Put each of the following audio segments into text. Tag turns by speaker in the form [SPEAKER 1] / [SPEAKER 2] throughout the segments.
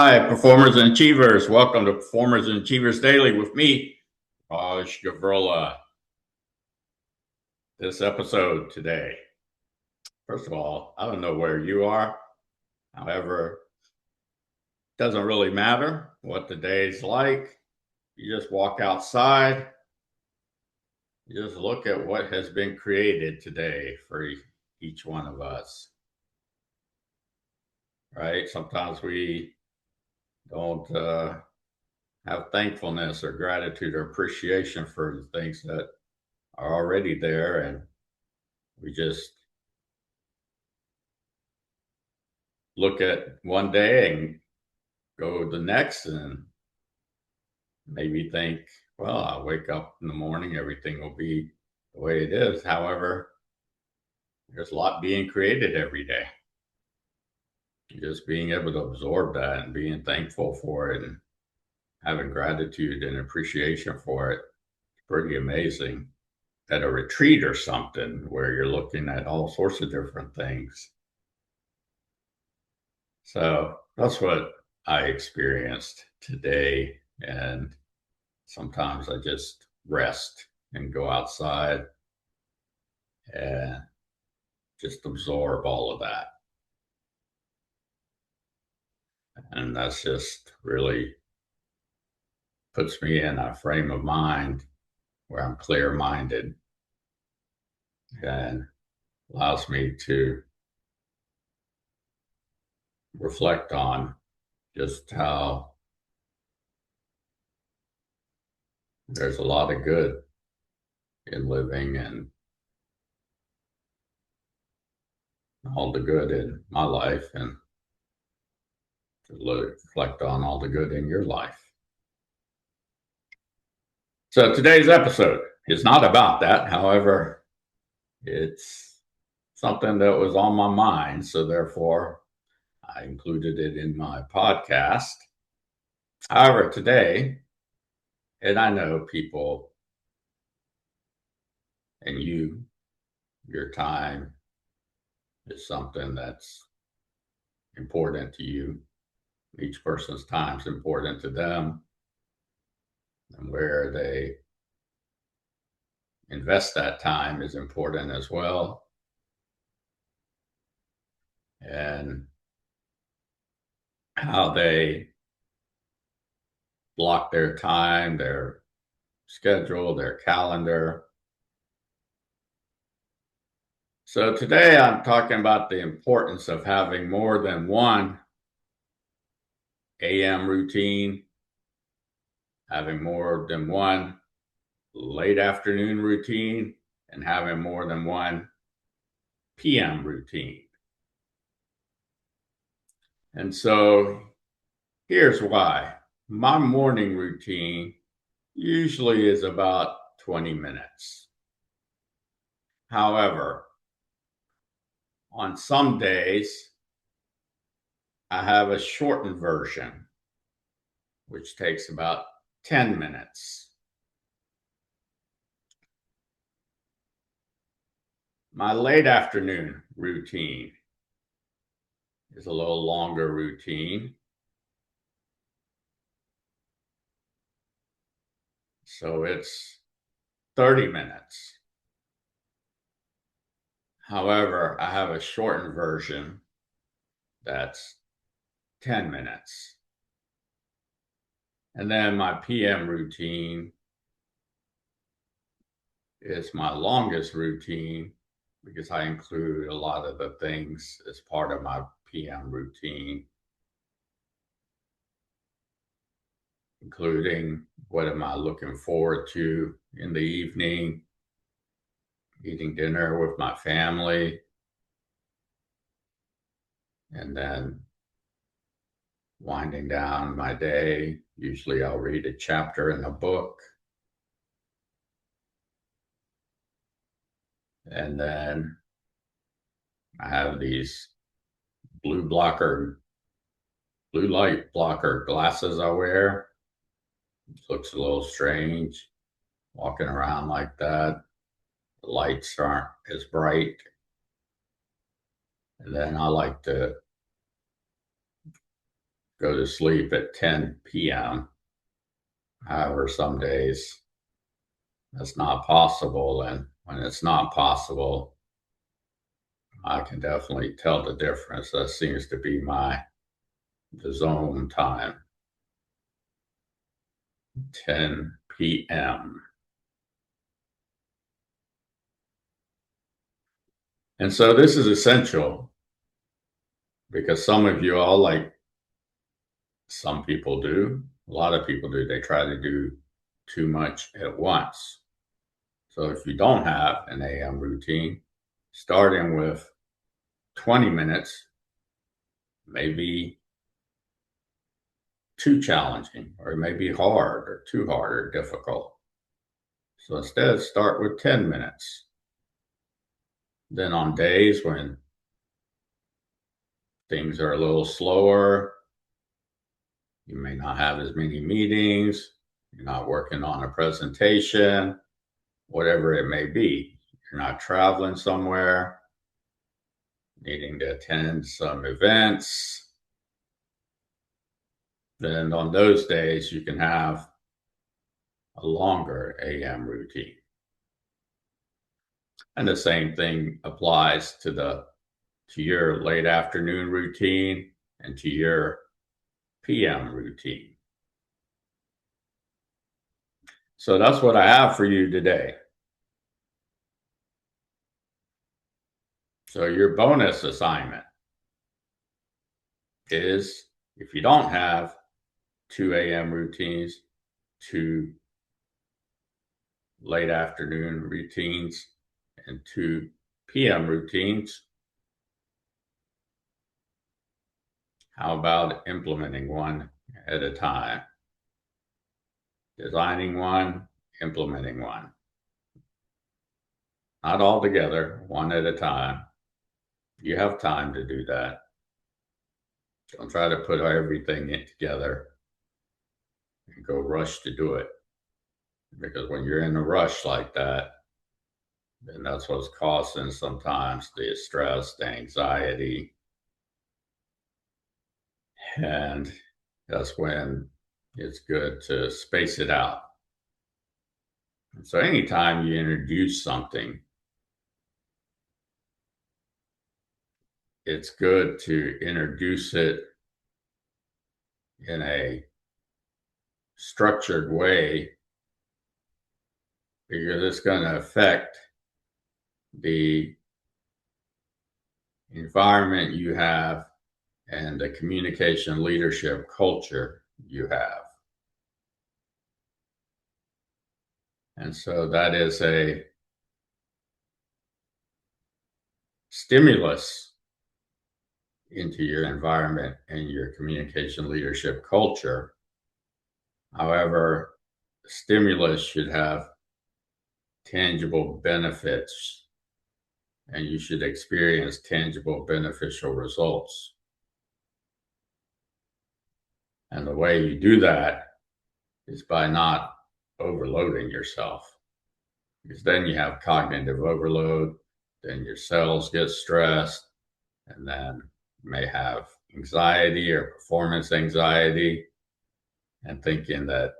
[SPEAKER 1] Hi, performers and achievers. Welcome to Performers and Achievers Daily with me, Gavurla. This episode today. First of all, I don't know where you are. However, it doesn't really matter what the day's like. You just walk outside. You just look at what has been created today for each one of us. Right? Sometimes we don't have thankfulness or gratitude or appreciation for the things that are already there, and we just look at one day and go to the next and maybe think, well, I'll wake up in the morning, everything will be the way it is. However, there's a lot being created every day. Just being able to absorb that and being thankful for it and having gratitude and appreciation for it, it's pretty amazing. At a retreat or something where you're looking at all sorts of different things. So that's what I experienced today. And sometimes I just rest and go outside and just absorb all of that. And that's just really puts me in a frame of mind where I'm clear minded and allows me to reflect on just how there's a lot of good in living and all the good in my life, and to reflect on all the good in your life. So today's episode is not about that. However, it's something that was on my mind. So therefore, I included it in my podcast. However, today, and I know people and your time is something that's important to you. Each person's time is important to them. And where they invest that time is important as well. And how they block their time, their schedule, their calendar. So today I'm talking about the importance of having more than one AM routine, having more than one late afternoon routine, and having more than one PM routine. And so here's why. My morning routine usually is about 20 minutes. However, on some days, I have a shortened version, which takes about 10 minutes. My late afternoon routine is a little longer routine. So it's 30 minutes. However, I have a shortened version that's 10 minutes. And then my PM routine is my longest routine because I include a lot of the things as part of my PM routine, including what am I looking forward to in the evening, eating dinner with my family, and then winding down my day. Usually I'll read a chapter in a book. And then I have these blue light blocker glasses I wear. It looks a little strange walking around like that. The lights aren't as bright. And then I like to go to sleep at 10 p.m. However, some days that's not possible. And when it's not possible, I can definitely tell the difference. That seems to be the zone time, 10 p.m. And so this is essential because some of you all, like some people do, a lot of people do, they try to do too much at once. So if you don't have an AM routine, starting with 20 minutes may be too challenging, or it may be hard, or too hard, or difficult. So instead, start with 10 minutes. Then on days when things are a little slower, you may not have as many meetings, you're not working on a presentation, whatever it may be. You're not traveling somewhere, needing to attend some events. Then on those days, you can have a longer AM routine. And the same thing applies to your late afternoon routine and to your PM routine. So that's what I have for you today. So your bonus assignment is, if you don't have 2 a.m. routines, 2 late afternoon routines, and 2 p.m. routines, how about implementing one at a time? Designing one, implementing one. Not all together, one at a time. You have time to do that. Don't try to put everything in together and go rush to do it. Because when you're in a rush like that, then that's what's causing sometimes the stress, the anxiety. And that's when it's good to space it out. And so anytime you introduce something, it's good to introduce it in a structured way, because it's going to affect the environment you have and the communication leadership culture you have. And so that is a stimulus into your environment and your communication leadership culture. However, stimulus should have tangible benefits, and you should experience tangible beneficial results. And the way you do that is by not overloading yourself, because then you have cognitive overload, then your cells get stressed, and then you may have anxiety or performance anxiety, and thinking that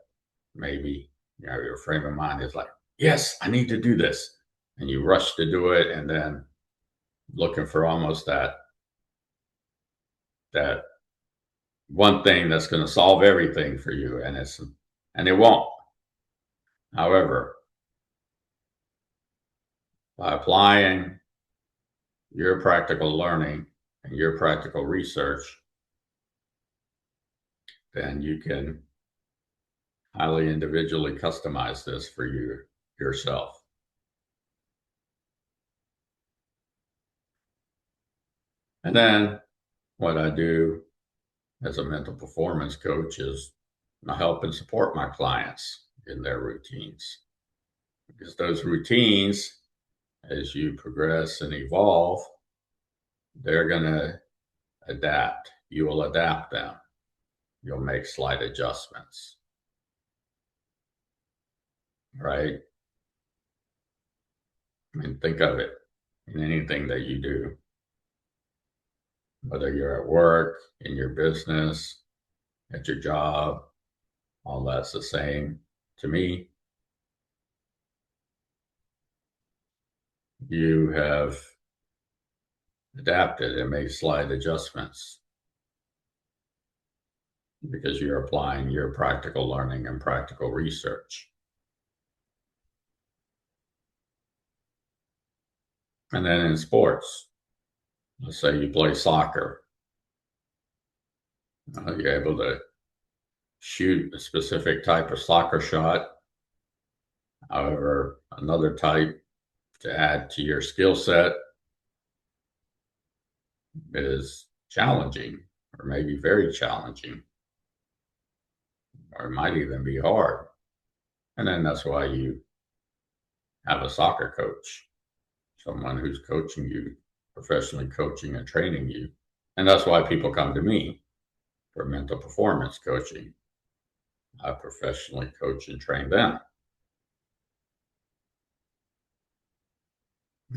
[SPEAKER 1] maybe your frame of mind is like, yes, I need to do this, and you rush to do it, and then looking for almost that one thing that's going to solve everything for you, and it won't. However, by applying your practical learning and your practical research, then you can highly individually customize this for yourself. And then what I do as a mental performance coach is I help and support my clients in their routines, because those routines, as you progress and evolve, they're going to adapt. You will adapt them. You'll make slight adjustments, right? I mean, think of it in anything that you do, whether you're at work, in your business, at your job, all that's the same to me. You have adapted and made slight adjustments because you're applying your practical learning and practical research. And then in sports, let's say you play soccer, you're able to shoot a specific type of soccer shot. However, another type to add to your skill set is challenging, or maybe very challenging, or it might even be hard. And then that's why you have a soccer coach, someone who's coaching you, professionally coaching and training you. And that's why people come to me for mental performance coaching. I professionally coach and train them.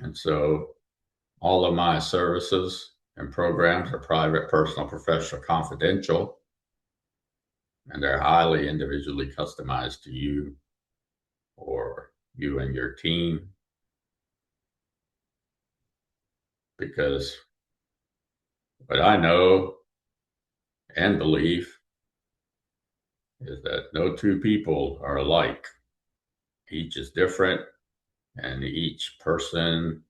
[SPEAKER 1] And so all of my services and programs are private, personal, professional, confidential, and they're highly individually customized to you or you and your team. Because what I know and believe is that no two people are alike. Each is different, and each person's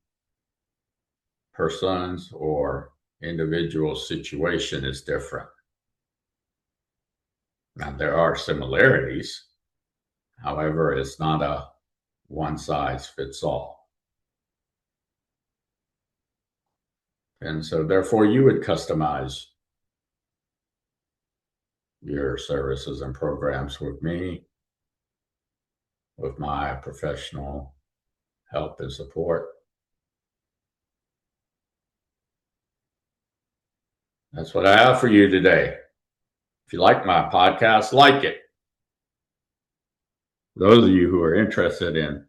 [SPEAKER 1] or individual situation is different. Now, there are similarities. However, it's not a one size fits all. And so, therefore, you would customize your services and programs with me, with my professional help and support. That's what I have for you today. If you like my podcast, like it. Those of you who are interested in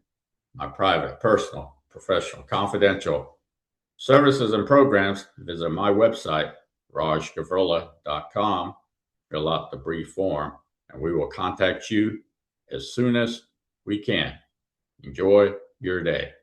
[SPEAKER 1] my private, personal, professional, confidential services and programs, visit my website, rajgavurla.com, fill out the brief form, and we will contact you as soon as we can. Enjoy your day.